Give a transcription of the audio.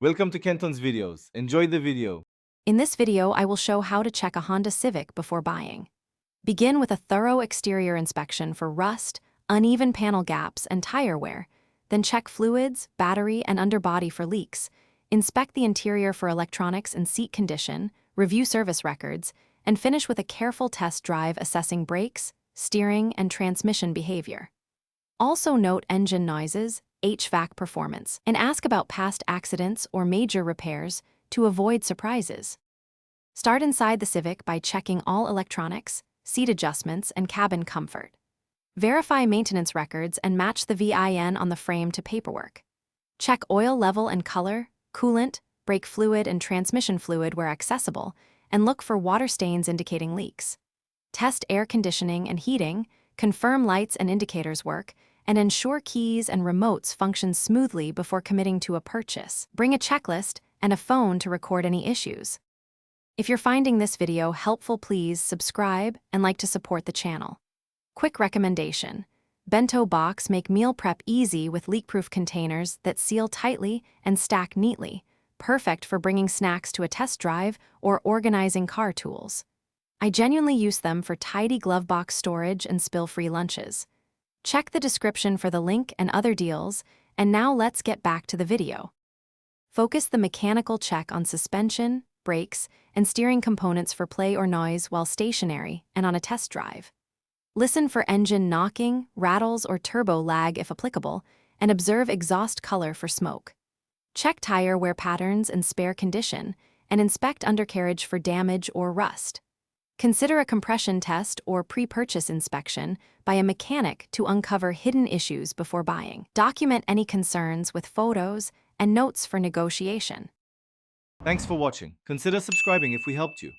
Welcome to Kenton's videos. Enjoy the video. In this video, I will show how to check a Honda Civic before buying. Begin with a thorough exterior inspection for rust, uneven panel gaps, and tire wear. Then check fluids, battery, and underbody for leaks. Inspect the interior for electronics and seat condition, review service records, and finish with a careful test drive assessing brakes, steering, and transmission behavior. Also note engine noises, HVAC performance, and ask about past accidents or major repairs to avoid surprises. Start inside the Civic by checking all electronics, seat adjustments, and cabin comfort. Verify maintenance records and match the VIN on the frame to paperwork. Check oil level and color, coolant, brake fluid, and transmission fluid where accessible, and look for water stains indicating leaks. Test air conditioning and heating, confirm lights and indicators work, and ensure keys and remotes function smoothly before committing to a purchase. Bring a checklist and a phone to record any issues. If you're finding this video helpful, please subscribe and like to support the channel. Quick recommendation: bento box make meal prep easy with leak-proof containers that seal tightly and stack neatly, perfect for bringing snacks to a test drive or organizing car tools. I genuinely use them for tidy glove box storage and spill-free lunches. Check the description for the link and other deals, and now let's get back to the video. Focus the mechanical check on suspension, brakes, and steering components for play or noise while stationary and on a test drive. Listen for engine knocking, rattles, or turbo lag if applicable, and observe exhaust color for smoke. Check tire wear patterns and spare condition, and inspect undercarriage for damage or rust. Consider a compression test or pre-purchase inspection by a mechanic to uncover hidden issues before buying. Document any concerns with photos and notes for negotiation. Thanks for watching. Consider subscribing if we helped you.